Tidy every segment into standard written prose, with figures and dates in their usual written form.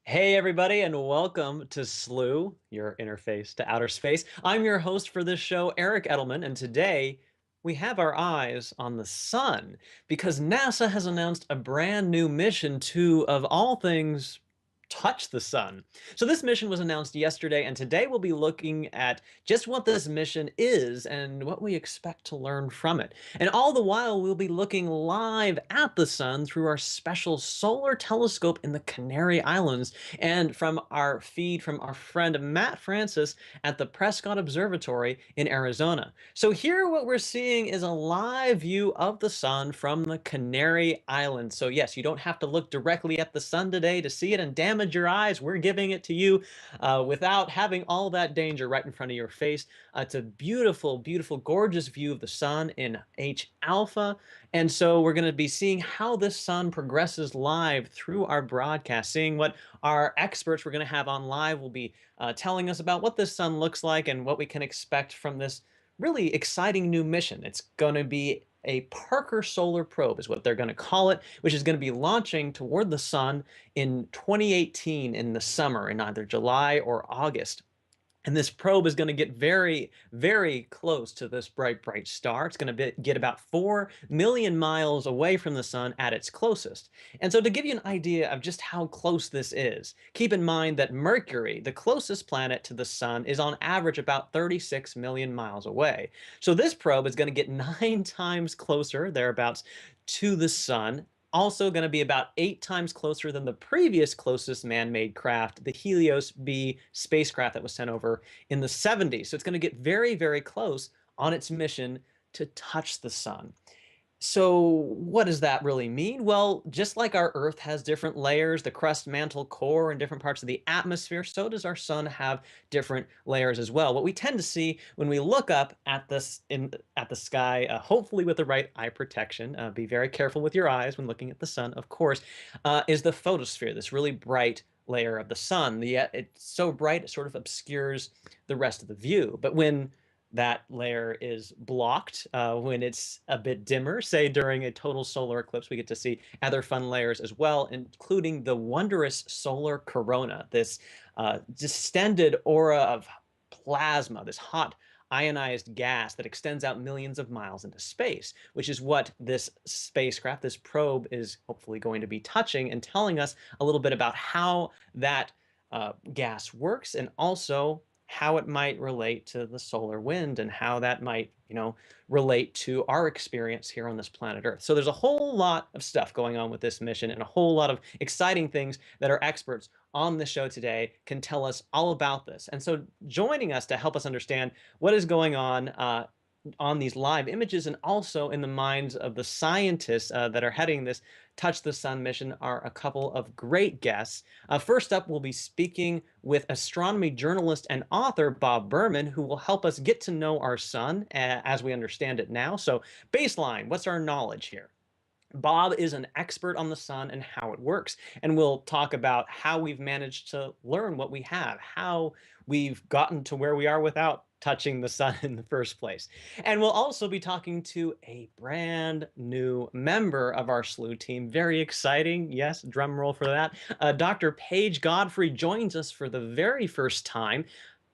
Hey, everybody, and welcome to SLU, your interface to outer space. I'm your host for this show, Eric Edelman, and today we have our eyes on the sun because NASA has announced a brand new mission to, of all things, touch the sun. So this mission was announced yesterday, and today we'll be looking at just what this mission is and what we expect to learn from it. And all the while, we'll be looking live at the sun through our special solar telescope in the Canary Islands and from our feed from our friend Matt Francis at the Prescott Observatory in Arizona. So here what we're seeing is a live view of the sun from the Canary Islands. So yes, you don't have to look directly at the sun today to see it and damage your eyes. We're giving it to you without having all that danger right in front of your face. It's a beautiful, beautiful, gorgeous view of the sun in H alpha. And so we're going to be seeing how this sun progresses live through our broadcast, seeing what our experts we're going to have on live will be telling us about what this sun looks like and what we can expect from this really exciting new mission. It's going to be a Parker Solar Probe is what they're going to call it, which is going to be launching toward the sun in 2018 in the summer, in either July or August. And this probe is going to get very, very close to this bright, bright star. It's going to get about 4 million miles away from the sun at its closest. And so to give you an idea of just how close this is, keep in mind that Mercury, the closest planet to the sun, is on average about 36 million miles away. So this probe is going to get 9 times closer, thereabouts, to the sun, also going to be about 8 times closer than the previous closest man-made craft, the Helios B spacecraft that was sent over in the 70s. So it's going to get very, very close on its mission to touch the sun. So what does that really mean? Well, just like our Earth has different layers, the crust, mantle, core, and different parts of the atmosphere, so does our sun have different layers as well. What we tend to see when we look up at at the sky, hopefully with the right eye protection, be very careful with your eyes when looking at the sun, of course, is the photosphere, this really bright layer of the sun. It's so bright it sort of obscures the rest of the view. But when that layer is blocked when it's a bit dimmer. Say during a total solar eclipse, we get to see other fun layers as well, including the wondrous solar corona, this distended aura of plasma, this hot ionized gas that extends out millions of miles into space, which is what this spacecraft, this probe, is hopefully going to be touching and telling us a little bit about how that gas works and also how it might relate to the solar wind and how that might, relate to our experience here on this planet Earth. So there's a whole lot of stuff going on with this mission and a whole lot of exciting things that our experts on the show today can tell us all about this. And so joining us to help us understand what is going on these live images and also in the minds of the scientists that are heading this Touch the Sun mission are a couple of great guests. First up, we'll be speaking with astronomy journalist and author Bob Berman, who will help us get to know our sun as we understand it now. So baseline, what's our knowledge here? Bob is an expert on the sun and how it works, and we'll talk about how we've managed to learn what we have, how we've gotten to where we are without touching the sun in the first place. And we'll also be talking to a brand new member of our SLU team. Very exciting. Yes, drum roll for that. Dr. Paige Godfrey joins us for the very first time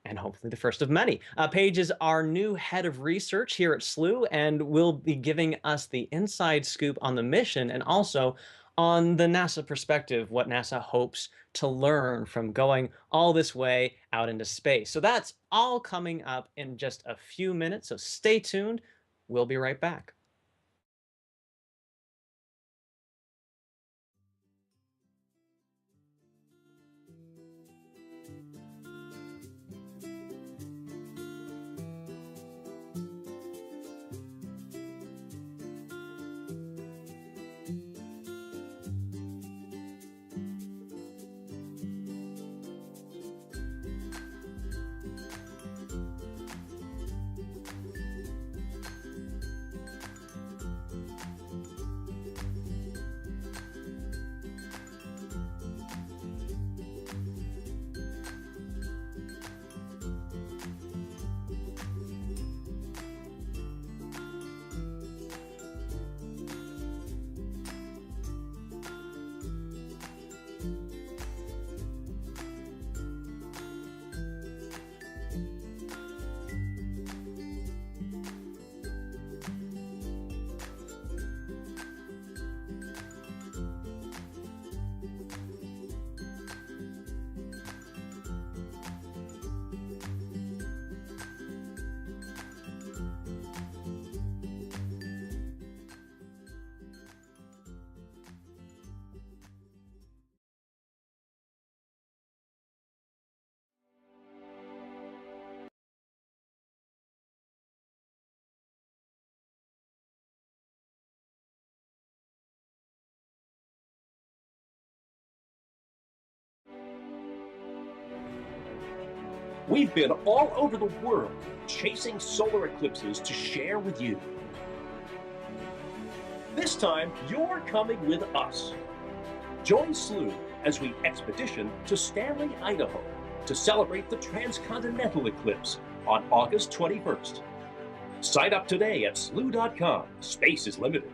and hopefully the first of many. Paige is our new head of research here at SLU and will be giving us the inside scoop on the mission and also on the NASA perspective, what NASA hopes to learn from going all this way out into space. So that's all coming up in just a few minutes, so stay tuned. We'll be right back. We've been all over the world chasing solar eclipses to share with you. This time, you're coming with us. Join SLU as we expedition to Stanley, Idaho to celebrate the transcontinental eclipse on August 21st. Sign up today at slu.com. Space is limited.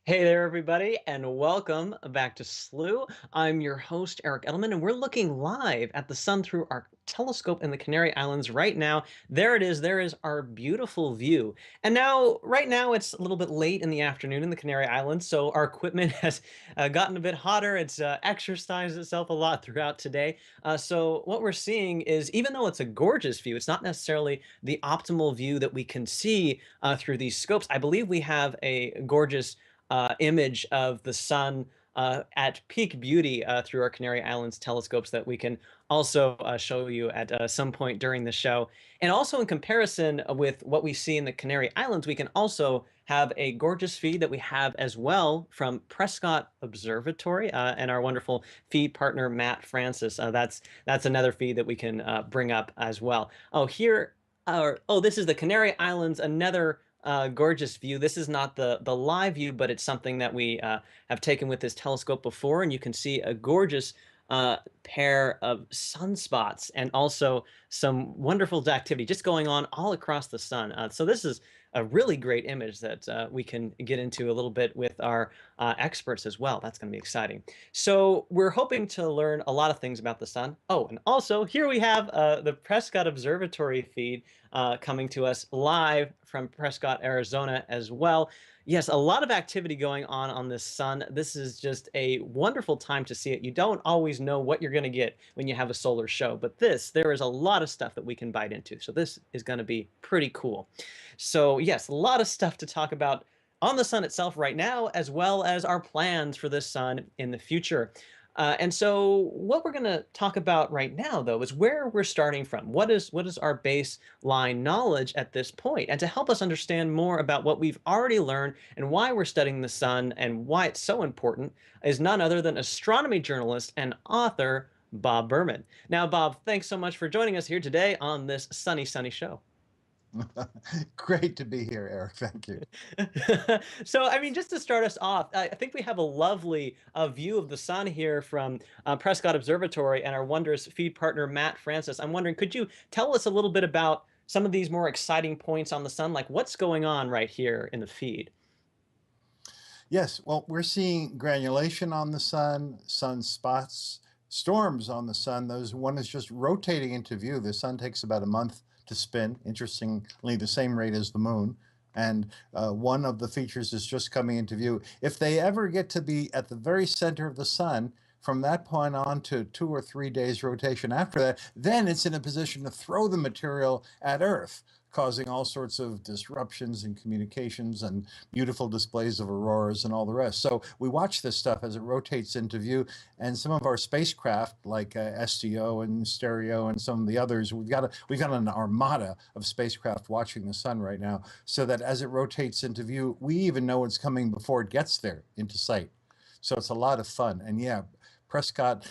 Hey there, everybody, and welcome back to SLU. I'm your host, Eric Edelman, and we're looking live at the sun through our telescope in the Canary Islands right now. There it is. There is our beautiful view. And now, right now, it's a little bit late in the afternoon in the Canary Islands, so our equipment has gotten a bit hotter. It's exercised itself a lot throughout today. So what we're seeing is, even though it's a gorgeous view, it's not necessarily the optimal view that we can see through these scopes. I believe we have a gorgeous image of the sun at peak beauty through our Canary Islands telescopes that we can also show you at some point during the show. And also in comparison with what we see in the Canary Islands, we can also have a gorgeous feed that we have as well from Prescott Observatory and our wonderful feed partner, Matt Francis. That's another feed that we can bring up as well. Oh, here, this is the Canary Islands, another gorgeous view. This is not the live view, but it's something that we have taken with this telescope before, and you can see a gorgeous pair of sunspots and also some wonderful activity just going on all across the sun. So this is a really great image that we can get into a little bit with our experts as well. That's going to be exciting. So we're hoping to learn a lot of things about the sun. Oh, and also here we have the Prescott Observatory feed coming to us live from Prescott, Arizona as well. Yes, a lot of activity going on this sun. This is just a wonderful time to see it. You don't always know what you're going to get when you have a solar show, but there is a lot of stuff that we can bite into. So this is going to be pretty cool. So yes, a lot of stuff to talk about on the sun itself right now, as well as our plans for this sun in the future. And so what we're going to talk about right now, though, is where we're starting from. What is our baseline knowledge at this point? And to help us understand more about what we've already learned and why we're studying the sun and why it's so important is none other than astronomy journalist and author Bob Berman. Now, Bob, thanks so much for joining us here today on this sunny show. Great to be here, Eric. Thank you. So, I mean, just to start us off, I think we have a lovely view of the sun here from Prescott Observatory and our wondrous feed partner, Matt Francis. I'm wondering, could you tell us a little bit about some of these more exciting points on the sun? Like what's going on right here in the feed? Yes, well, we're seeing granulation on the sun, sunspots, storms on the sun. One is just rotating into view. The sun takes about a month to spin, interestingly, the same rate as the moon. And one of the features is just coming into view. If they ever get to be at the very center of the sun, from that point on to 2 or 3 days rotation after that, then it's in a position to throw the material at Earth, causing all sorts of disruptions in communications and beautiful displays of auroras and all the rest. So we watch this stuff as it rotates into view, and some of our spacecraft, like STO and Stereo and some of the others, we've got an armada of spacecraft watching the sun right now, so that as it rotates into view, we even know it's coming before it gets there into sight. So it's a lot of fun. And yeah, Prescott,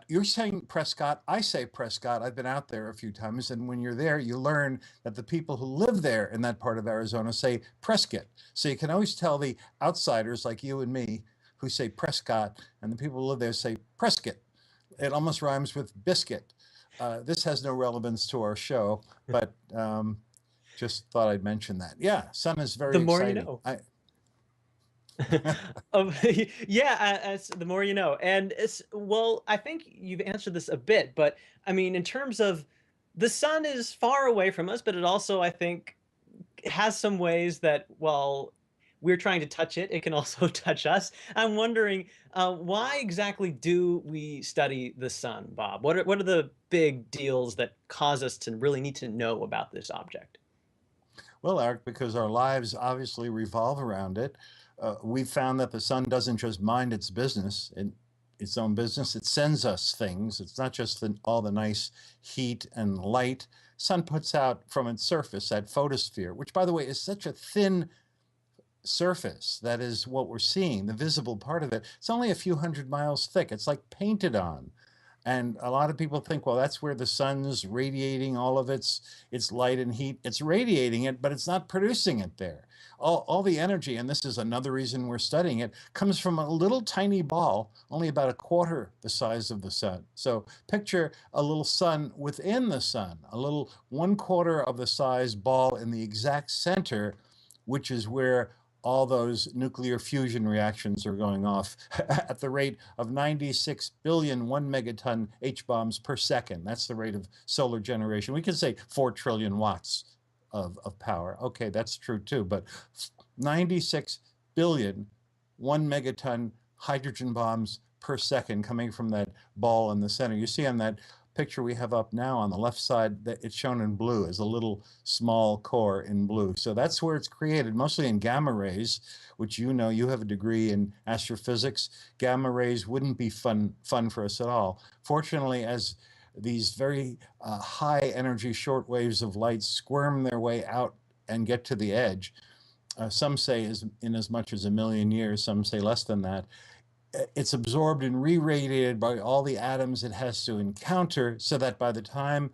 you're saying Prescott, I say Prescott. I've been out there a few times, and when you're there, you learn that the people who live there in that part of Arizona say Prescott. So you can always tell the outsiders like you and me who say Prescott, and the people who live there say Prescott. It almost rhymes with biscuit. This has no relevance to our show, but just thought I'd mention that. Yeah, sun is The very more you exciting. know. Yeah, the more you know. And well, I think you've answered this a bit, but I mean, in terms of the sun is far away from us, but it also, I think, has some ways that while we're trying to touch it, it can also touch us. I'm wondering, why exactly do we study the sun, Bob? What are the big deals that cause us to really need to know about this object? Well, Eric, because our lives obviously revolve around it, we've found that the sun doesn't just mind its business and its own business. It sends us things. It's not just all the nice heat and light. Sun puts out from its surface that photosphere, which, by the way, is such a thin surface. That is what we're seeing, the visible part of it. It's only a few hundred miles thick. It's like painted on. And a lot of people think, well, that's where the sun's radiating all of its light and heat. It's radiating it, but it's not producing it there. All the energy, and this is another reason we're studying it, comes from a little tiny ball, only about a quarter the size of the sun. So picture a little sun within the sun, a little 1/4 of the size ball in the exact center, which is where all those nuclear fusion reactions are going off at the rate of 96 billion 1 megaton H-bombs per second. That's the rate of solar generation. We could say 4 trillion watts of power. Okay, that's true too, but 96 billion 1 megaton hydrogen bombs per second coming from that ball in the center. You see on that picture we have up now on the left side that it's shown in blue as a little small core in blue. So that's where it's created, mostly in gamma rays, which you have a degree in astrophysics. Gamma rays wouldn't be fun for us at all. Fortunately, as these very high energy short waves of light squirm their way out and get to the edge, some say in as much as 1 million years, some say less than that, it's absorbed and re-radiated by all the atoms it has to encounter, so that by the time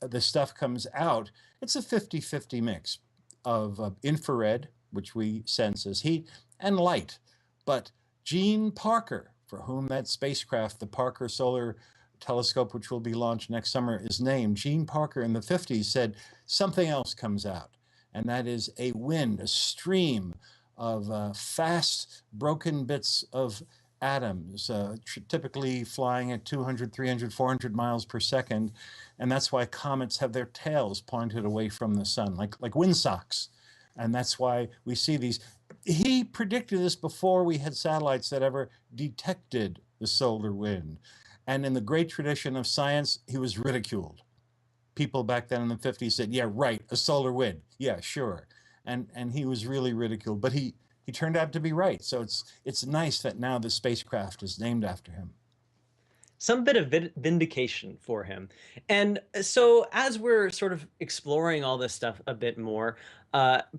the stuff comes out, it's a 50-50 mix of infrared, which we sense as heat, and light. But Gene Parker, for whom that spacecraft, the Parker Solar Telescope, which will be launched next summer, is named, Gene Parker in the 50s said something else comes out, and that is a wind, a stream of fast, broken bits of atoms, typically flying at 200, 300, 400 miles per second. And that's why comets have their tails pointed away from the sun, like windsocks. And that's why we see these. He predicted this before we had satellites that ever detected the solar wind. And in the great tradition of science, he was ridiculed. People back then in the 50s said, yeah, right, a solar wind. Yeah, sure. And he was really ridiculed. But he turned out to be right. So it's nice that now the spacecraft is named after him. Some bit of vindication for him. And so, as we're sort of exploring all this stuff a bit more,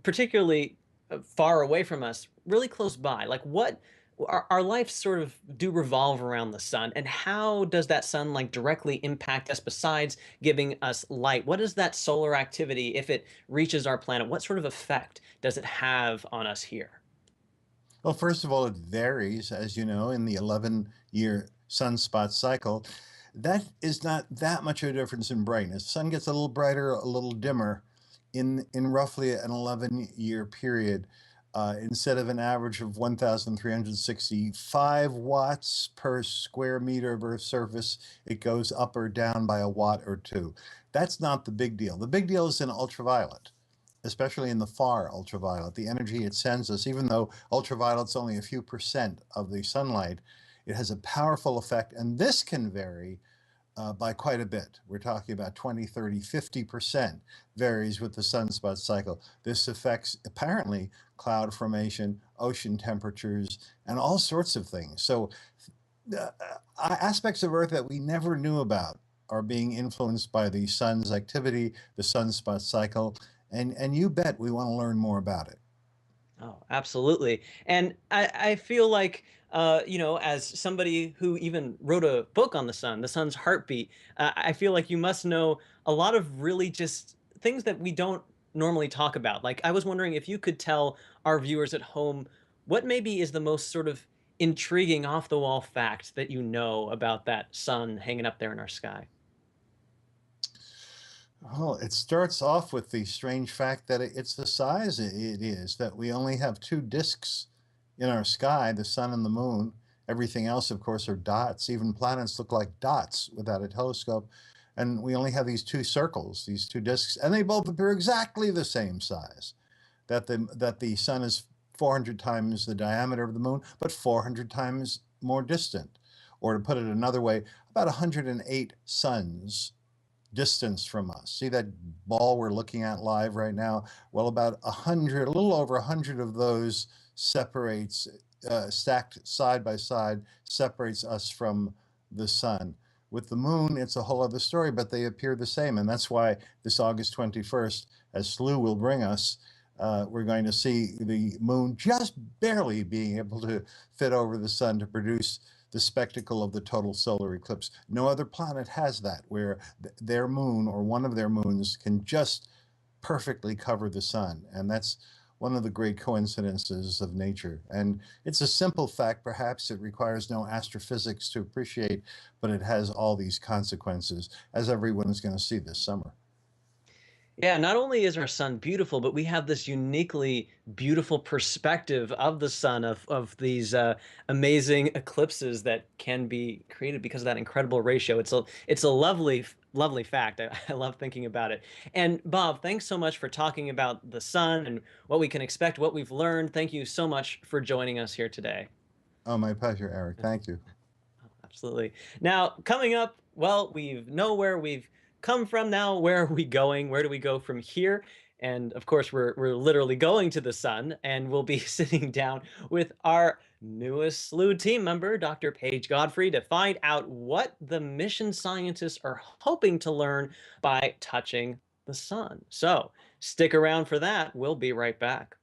particularly far away from us, really close by, like what our lives sort of do revolve around the sun, and how does that sun like directly impact us besides giving us light? What is that solar activity if it reaches our planet? What sort of effect does it have on us here? Well, first of all, it varies, as you know, in the 11-year sunspot cycle. That is not that much of a difference in brightness. The sun gets a little brighter, a little dimmer in roughly an 11-year period. Instead of an average of 1,365 watts per square meter of Earth's surface, it goes up or down by a watt or two. That's not the big deal. The big deal is in ultraviolet, especially in the far ultraviolet. The energy it sends us, even though ultraviolet's only a few percent of the sunlight, it has a powerful effect, and this can vary by quite a bit. We're talking about 20, 30, 50% varies with the sunspot cycle. This affects, apparently, cloud formation, ocean temperatures, and all sorts of things. So aspects of Earth that we never knew about are being influenced by the sun's activity, the sunspot cycle, and you bet we want to learn more about it. Oh, absolutely. And I feel like, as somebody who even wrote a book on the sun's heartbeat, I feel like you must know a lot of really just things that we don't normally talk about. Like, I was wondering if you could tell our viewers at home what maybe is the most sort of intriguing off the wall fact that you know about that sun hanging up there in our sky? Well, it starts off with the strange fact that it's the size it is, that we only have two disks in our sky, the sun and the moon. Everything else, of course, are dots. Even planets look like dots without a telescope. And we only have these two circles, these two disks, and they both appear exactly the same size. That the sun is 400 times the diameter of the moon, but 400 times more distant. Or to put it another way, about 108 suns distance from us. See that ball we're looking at live right now? Well, about 100, a little over 100 of those separates, stacked side by side, separates us from the sun. With the moon, it's a whole other story, but they appear the same. And that's why this August 21st, as SLU will bring us, we're going to see the moon just barely being able to fit over the sun to produce the spectacle of the total solar eclipse. No other planet has that, where their moon or one of their moons can just perfectly cover the sun. And that's one of the great coincidences of nature. And it's a simple fact, perhaps it requires no astrophysics to appreciate, but it has all these consequences, as everyone is going to see this summer. Yeah, not only is our sun beautiful, but we have this uniquely beautiful perspective of the sun, of these amazing eclipses that can be created because of that incredible ratio. It's a lovely lovely fact. I love thinking about it. And Bob, thanks so much for talking about the sun and what we can expect, what we've learned. Thank you so much for joining us here today. Oh, my pleasure, Eric. Thank you. Absolutely. Now, coming up, well, we know where we've come from. Now, where are we going? Where do we go from here? And of course, we're literally going to the sun, and we'll be sitting down with our newest SLU team member, Dr. Paige Godfrey, to find out what the mission scientists are hoping to learn by touching the sun. So stick around for that. We'll be right back.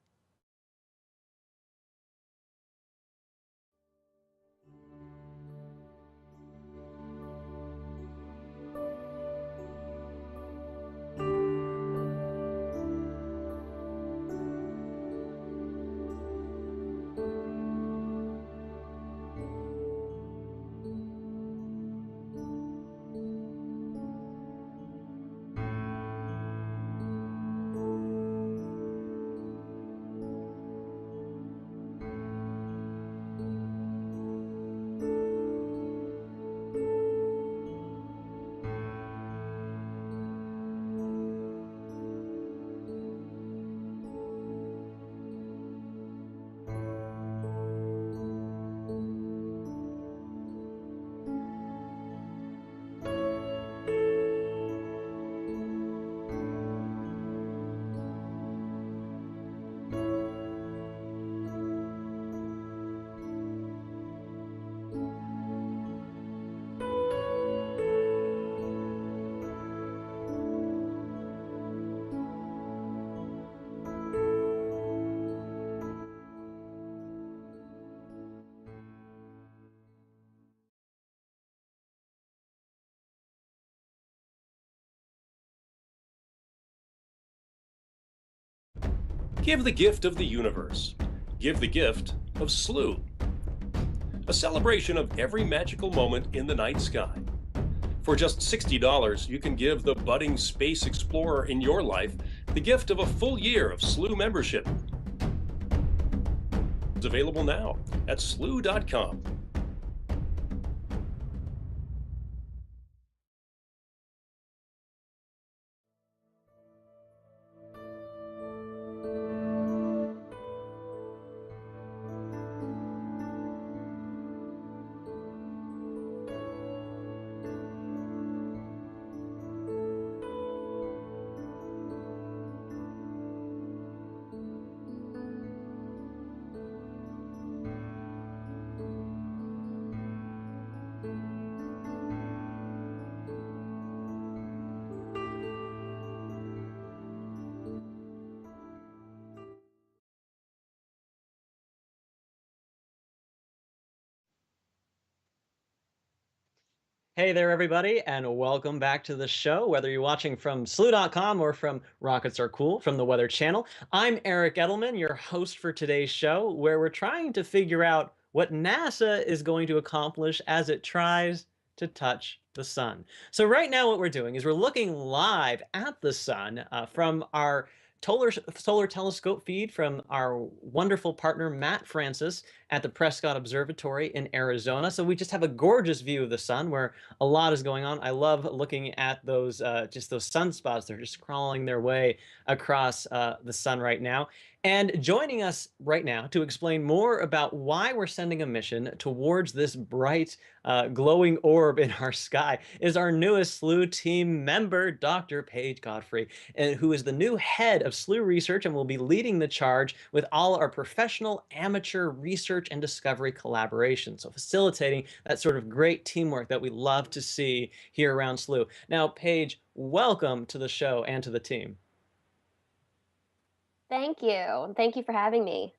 Give the gift of the universe. Give the gift of SLU. A celebration of every magical moment in the night sky. For just $60, you can give the budding space explorer in your life the gift of a full year of SLU membership. It's available now at slu.com. Hey there, everybody, and welcome back to the show. Whether you're watching from SLU.com or from Rockets Are Cool from the Weather Channel, I'm Eric Edelman, your host for today's show, where we're trying to figure out what NASA is going to accomplish as it tries to touch the sun. So right now what we're doing is we're looking live at the sun from our solar telescope feed from our wonderful partner Matt Francis at the Prescott Observatory in Arizona. So we just have a gorgeous view of the sun where a lot is going on. I love looking at those just those sunspots. They're just crawling their way across the sun right now. And joining us right now to explain more about why we're sending a mission towards this bright, glowing orb in our sky is our newest SLU team member, Dr. Paige Godfrey, who is the new head of SLU research and will be leading the charge with all our professional amateur research and discovery collaboration. So facilitating that sort of great teamwork that we love to see here around SLU. Now, Paige, welcome to the show and to the team. Thank you. Thank you for having me.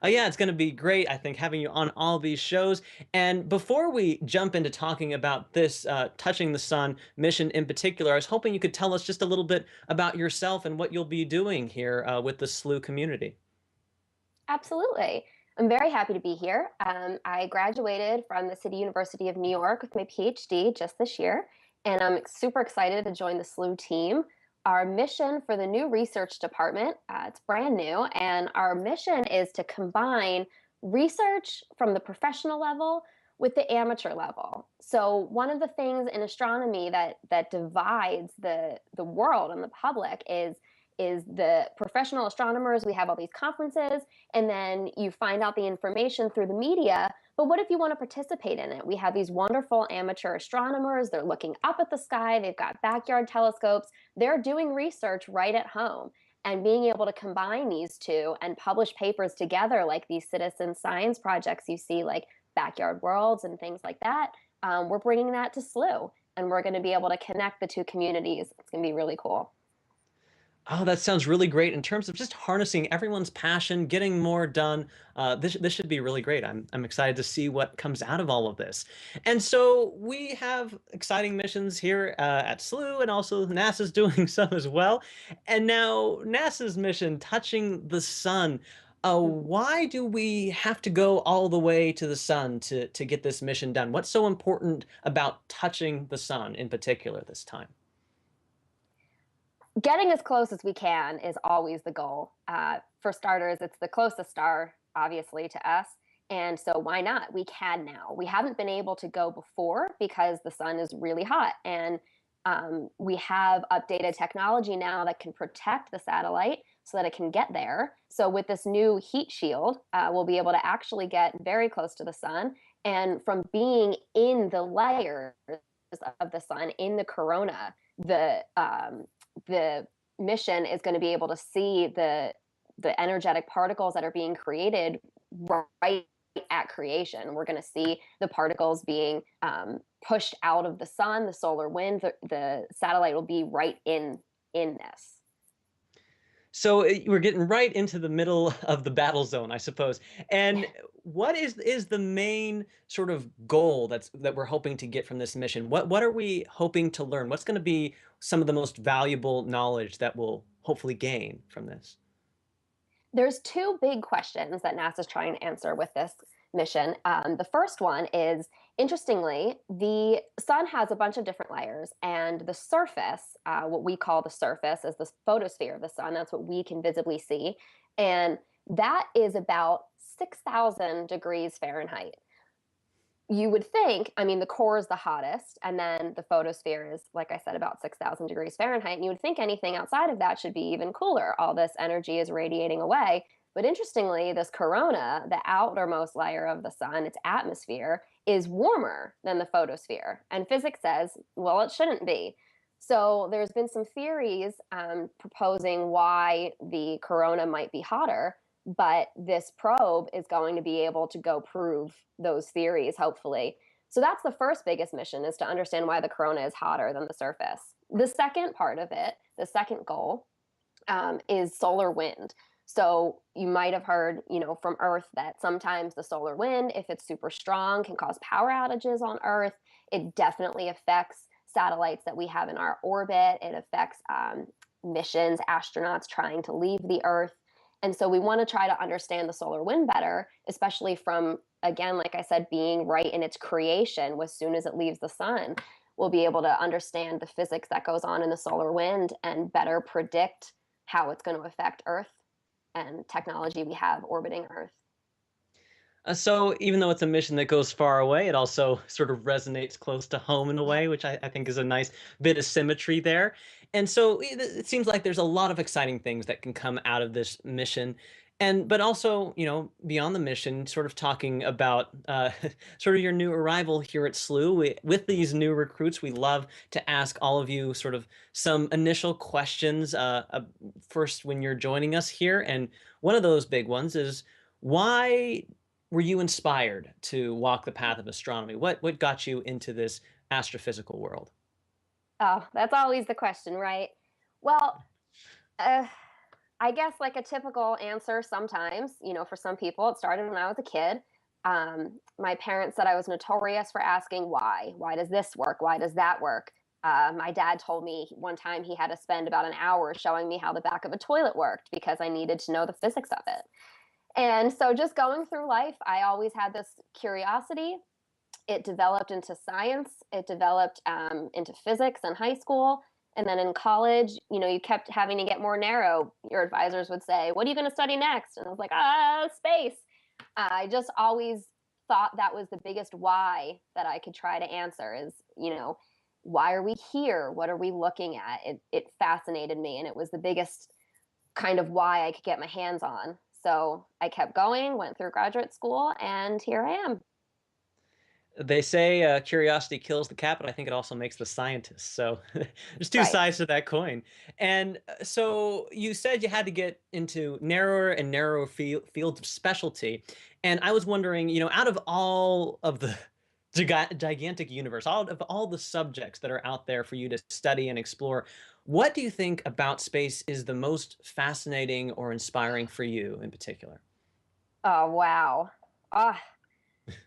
Yeah, it's going to be great, I think, having you on all these shows. And before we jump into talking about this Touching the Sun mission in particular, I was hoping you could tell us just a little bit about yourself and what you'll be doing here with the SLU community. Absolutely. I'm very happy to be here. I graduated from the City University of New York with my PhD just this year, and I'm super excited to join the SLU team. Our mission for the new research department, it's brand new, and our mission is to combine research from the professional level with the amateur level. So one of the things in astronomy that divides the world and the public is the professional astronomers. We have all these conferences, and then you find out the information through the media. But what if you want to participate in it? We have these wonderful amateur astronomers. They're looking up at the sky, they've got backyard telescopes, they're doing research right at home. And being able to combine these two and publish papers together, like these citizen science projects you see, like Backyard Worlds and things like that, we're bringing that to SLU, and we're going to be able to connect the two communities. It's going to be really cool. Oh, that sounds really great in terms of just harnessing everyone's passion, getting more done. This should be really great. I'm excited to see what comes out of all of this. And so we have exciting missions here at SLU, and also NASA's doing some as well. And now NASA's mission, Touching the Sun. Why do we have to go all the way to the sun to get this mission done? What's so important about touching the sun in particular this time? Getting as close as we can is always the goal. For starters, it's the closest star, obviously, to us. And so why not? We can now. We haven't been able to go before because the sun is really hot. And we have updated technology now that can protect the satellite so that it can get there. So with this new heat shield, we'll be able to actually get very close to the sun. And from being in the layers of the sun, in the corona, the mission is going to be able to see the energetic particles that are being created right at creation. We're going to see the particles being pushed out of the sun, the solar wind. The satellite will be right in this. So we're getting right into the middle of the battle zone, I suppose. And what is the main sort of goal that we're hoping to get from this mission? What are we hoping to learn? What's going to be some of the most valuable knowledge that we'll hopefully gain from this? There's two big questions that NASA's trying to answer with this mission. The first one is, interestingly, the sun has a bunch of different layers, and the surface, what we call the surface, is the photosphere of the sun. That's what we can visibly see. And that is about 6,000 degrees Fahrenheit. You would think, I mean, the core is the hottest, and then the photosphere is, like I said, about 6,000 degrees Fahrenheit. And you would think anything outside of that should be even cooler. All this energy is radiating away. But interestingly, this corona, the outermost layer of the sun, its atmosphere, is warmer than the photosphere. And physics says, well, it shouldn't be. So there's been some theories proposing why the corona might be hotter, but this probe is going to be able to go prove those theories, hopefully. So that's the first biggest mission, is to understand why the corona is hotter than the surface. The second part of it, the second goal, is solar wind. So you might have heard, from Earth that sometimes the solar wind, if it's super strong, can cause power outages on Earth. It definitely affects satellites that we have in our orbit. It affects missions, astronauts trying to leave the Earth. And so we want to try to understand the solar wind better, especially from again, like I said, being right in its creation, as soon as it leaves the sun, we'll be able to understand the physics that goes on in the solar wind and better predict how it's going to affect Earth and technology we have orbiting Earth. So even though it's a mission that goes far away, it also sort of resonates close to home in a Yeah. way, which I think is a nice bit of symmetry there. And so it seems like there's a lot of exciting things that can come out of this mission. And but also, beyond the mission, sort of talking about sort of your new arrival here at SLU. With these new recruits, we love to ask all of you sort of some initial questions first when you're joining us here. And one of those big ones is, why were you inspired to walk the path of astronomy? What got you into this astrophysical world? Oh, that's always the question, right? Well, uh, I guess like a typical answer sometimes, for some people, it started when I was a kid. My parents said I was notorious for asking why. Why does this work? Why does that work? My dad told me one time he had to spend about an hour showing me how the back of a toilet worked because I needed to know the physics of it. And so just going through life, I always had this curiosity. It developed into science, it developed into physics in high school. And then in college, you kept having to get more narrow. Your advisors would say, "What are you going to study next?" And I was like, space. I just always thought that was the biggest why that I could try to answer is, why are we here? What are we looking at? It fascinated me. And it was the biggest kind of why I could get my hands on. So I kept going, went through graduate school, and here I am. They say curiosity kills the cat, but I think it also makes the scientist. So there's two Right. sides to that coin. And so you said you had to get into narrower and narrower fields of specialty. And I was wondering, out of all of the gigantic universe, out of all the subjects that are out there for you to study and explore, what do you think about space is the most fascinating or inspiring for you in particular? Oh, wow. Ah,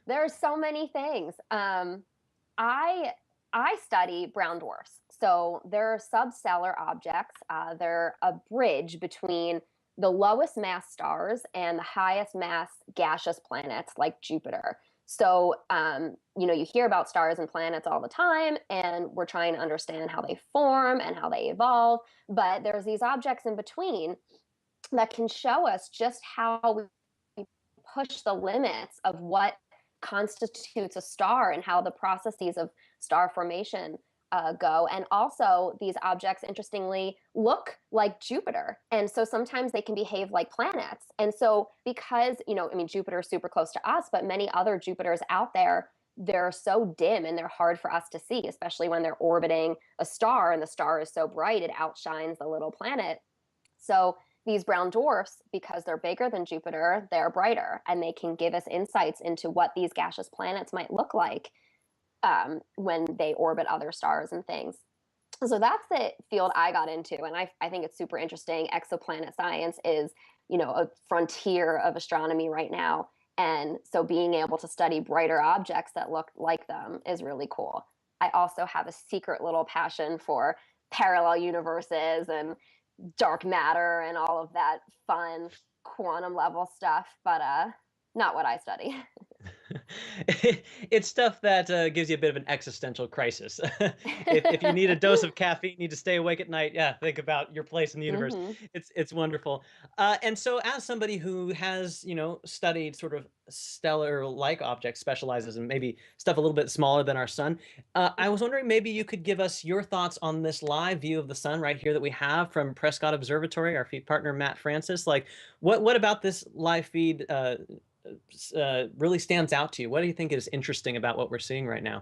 there are so many things. I I study brown dwarfs, so they're substellar objects. They're a bridge between the lowest mass stars and the highest mass gaseous planets like Jupiter. So, you hear about stars and planets all the time, and we're trying to understand how they form and how they evolve. But there's these objects in between that can show us just how we push the limits of what constitutes a star and how the processes of star formation go. And also, these objects, interestingly, look like Jupiter. And so sometimes they can behave like planets. And so, because, I mean, Jupiter is super close to us, but many other Jupiters out there, they're so dim and they're hard for us to see, especially when they're orbiting a star and the star is so bright, it outshines the little planet. So these brown dwarfs, because they're bigger than Jupiter, they're brighter and they can give us insights into what these gaseous planets might look like when they orbit other stars and things. So that's the field I got into. And I think it's super interesting. Exoplanet science is, a frontier of astronomy right now. And so being able to study brighter objects that look like them is really cool. I also have a secret little passion for parallel universes and dark matter and all of that fun quantum level stuff, but not what I study. It's stuff that gives you a bit of an existential crisis. If you need a dose of caffeine, need to stay awake at night, yeah, think about your place in the universe. Hmm. It's wonderful. And so, as somebody who has studied sort of stellar-like objects, specializes in maybe stuff a little bit smaller than our sun, I was wondering maybe you could give us your thoughts on this live view of the sun right here that we have from Prescott Observatory. Our feed partner Matt Francis, like what about this live feed? Really stands out to you? What do you think is interesting about what we're seeing right now?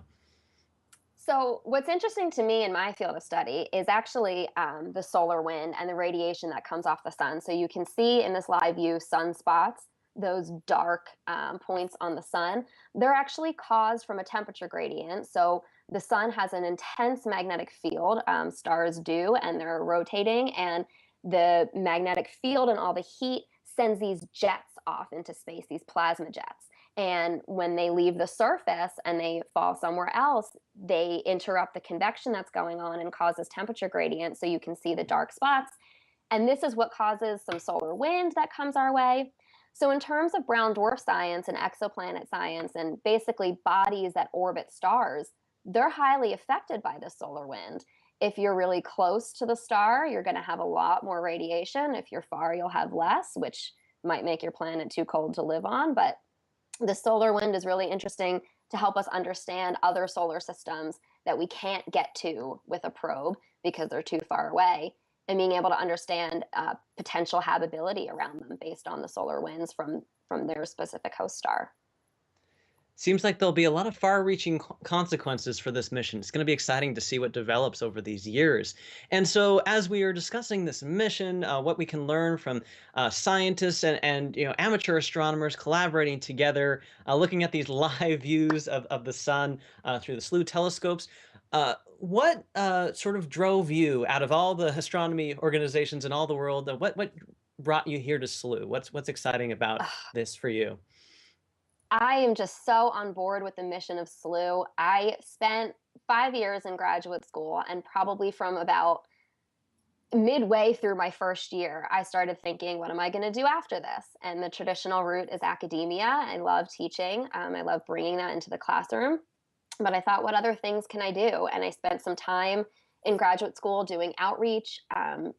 So, what's interesting to me in my field of study is actually the solar wind and the radiation that comes off the sun. So, you can see in this live view sunspots, those dark points on the sun. They're actually caused from a temperature gradient. So, the sun has an intense magnetic field, stars do, and they're rotating. And the magnetic field and all the heat sends these jets off into space, these plasma jets. And when they leave the surface and they fall somewhere else, they interrupt the convection that's going on and causes temperature gradients. So you can see the dark spots. And this is what causes some solar wind that comes our way. So, in terms of brown dwarf science and exoplanet science, and basically bodies that orbit stars, they're highly affected by the solar wind. If you're really close to the star, you're going to have a lot more radiation. If you're far, you'll have less, which might make your planet too cold to live on. But the solar wind is really interesting to help us understand other solar systems that we can't get to with a probe because they're too far away, and being able to understand potential habitability around them based on the solar winds from their specific host star. Seems like there'll be a lot of far-reaching consequences for this mission. It's going to be exciting to see what develops over these years. And so, as we are discussing this mission, what we can learn from scientists and amateur astronomers collaborating together, looking at these live views of the sun through the SLU telescopes. What sort of drove you out of all the astronomy organizations in all the world? What brought you here to SLU? What's exciting about this for you? I am just so on board with the mission of SLU. I spent 5 years in graduate school, and probably from about midway through my first year, I started thinking, what am I going to do after this? And the traditional route is academia. I love teaching, I love bringing that into the classroom. But I thought, what other things can I do? And I spent some time in graduate school doing outreach,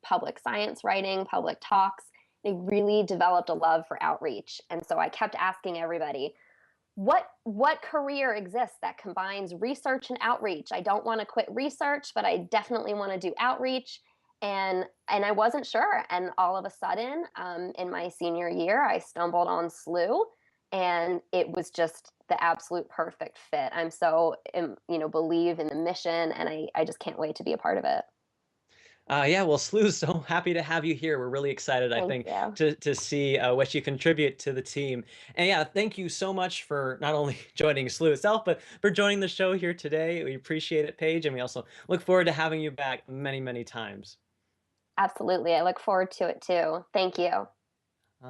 public science writing, public talks. I really developed a love for outreach. And so I kept asking everybody, what career exists that combines research and outreach? I don't want to quit research, but I definitely want to do outreach. And I wasn't sure. And all of a sudden, in my senior year, I stumbled on SLU, and it was just the absolute perfect fit. I'm so believe in the mission, and I just can't wait to be a part of it. Yeah, well, Slew's so happy to have you here. We're really excited, I Thank think, you. to see what you contribute to the team. And yeah, thank you so much for not only joining Slew itself, but for joining the show here today. We appreciate it, Paige, and we also look forward to having you back many, many times. Absolutely. I look forward to it too. Thank you.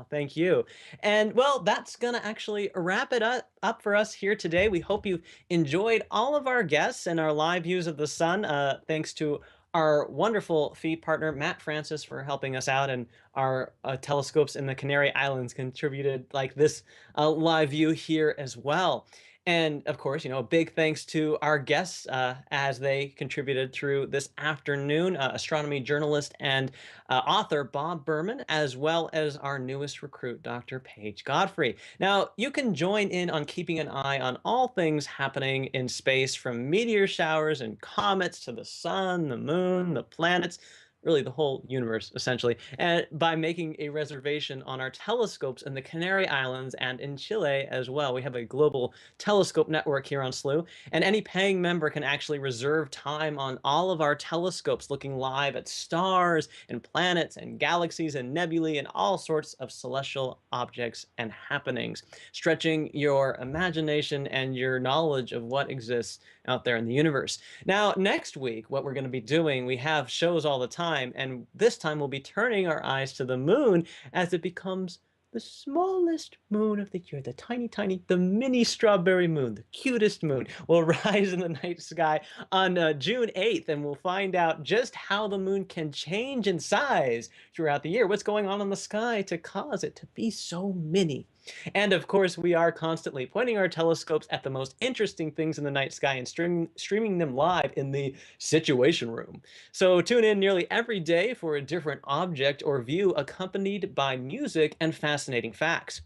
Thank you. And well, that's going to actually wrap it up for us here today. We hope you enjoyed all of our guests and our live views of the sun. Thanks to our wonderful feed partner, Matt Francis, for helping us out. And our telescopes in the Canary Islands contributed like this live view here as well. And of course, a big thanks to our guests as they contributed through this afternoon, astronomy journalist and author Bob Berman, as well as our newest recruit, Dr. Paige Godfrey. Now, you can join in on keeping an eye on all things happening in space, from meteor showers and comets to the sun, the moon, the planets, really the whole universe, essentially, and by making a reservation on our telescopes in the Canary Islands and in Chile as well. We have a global telescope network here on SLU, and any paying member can actually reserve time on all of our telescopes, looking live at stars and planets and galaxies and nebulae and all sorts of celestial objects and happenings, stretching your imagination and your knowledge of what exists out there in the universe. Now, next week, what we're going to be doing, we have shows all the time, and this time we'll be turning our eyes to the moon as it becomes the smallest moon of the year, the tiny, the mini strawberry moon, the cutest moon, will rise in the night sky on June 8th, and we'll find out just how the moon can change in size throughout the year. What's going on in the sky to cause it to be so mini? And of course, we are constantly pointing our telescopes at the most interesting things in the night sky and streaming them live in the Situation Room. So tune in nearly every day for a different object or view, accompanied by music and fascinating facts.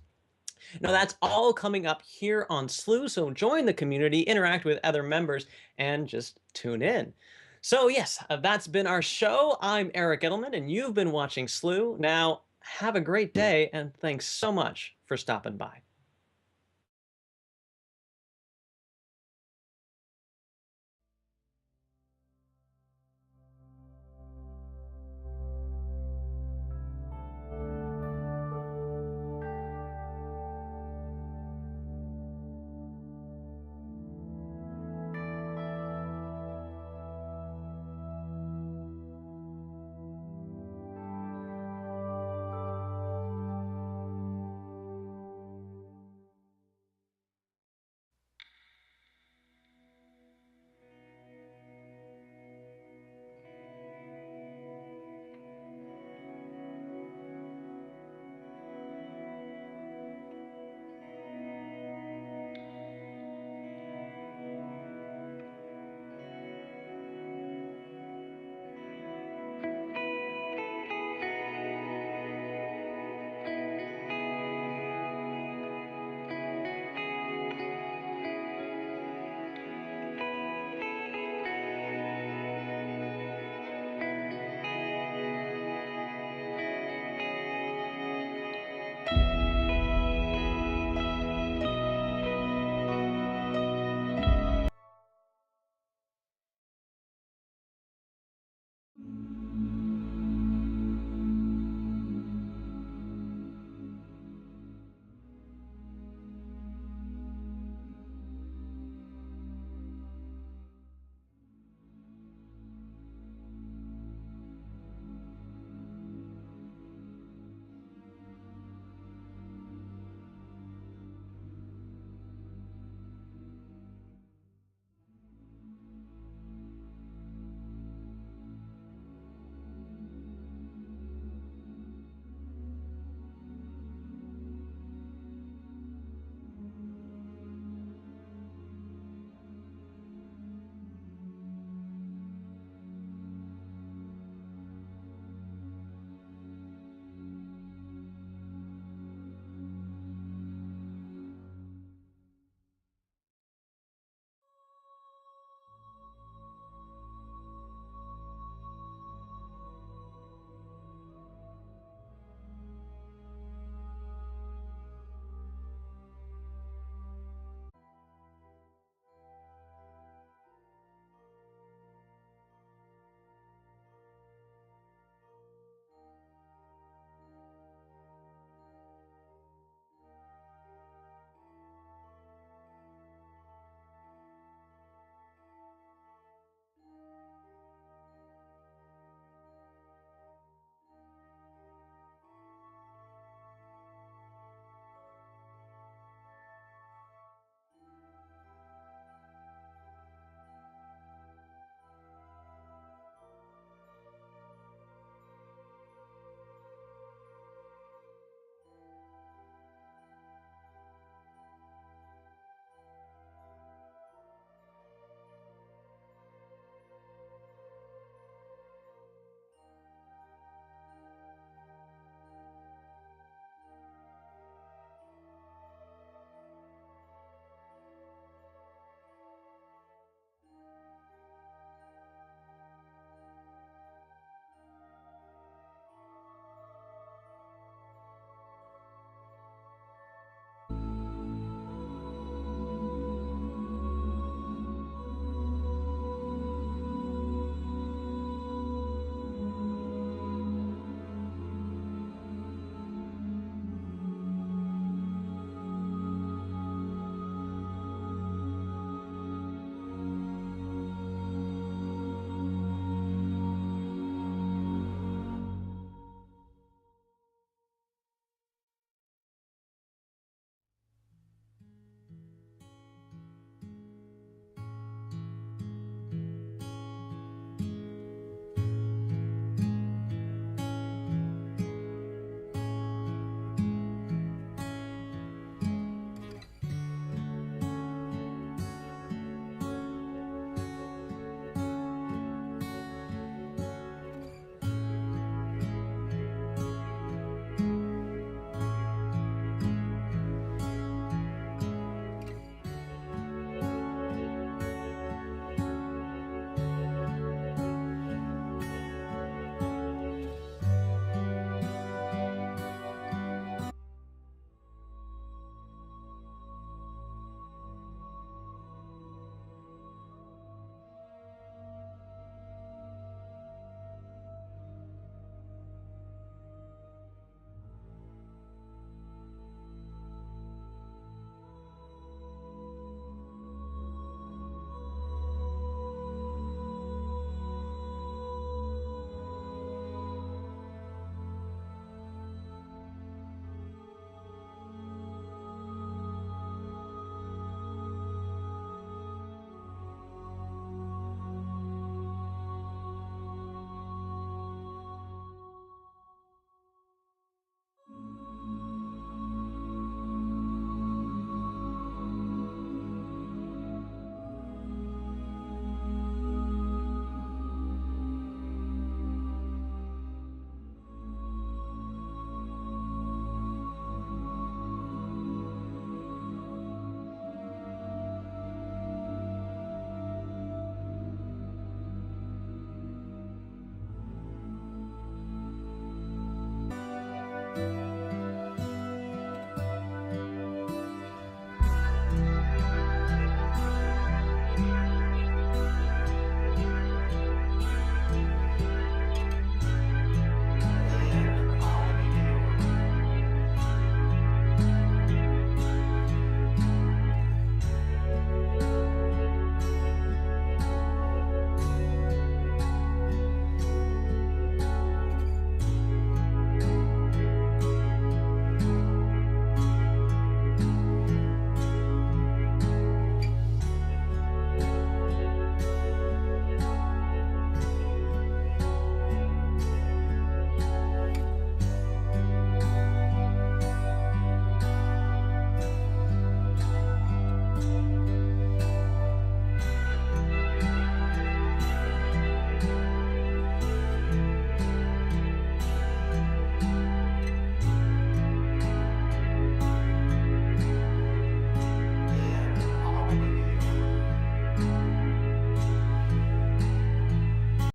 Now, that's all coming up here on SLU, so join the community, interact with other members, and just tune in. So yes, that's been our show. I'm Eric Edelman, and you've been watching SLU. Now, have a great day, and thanks so much for stopping by.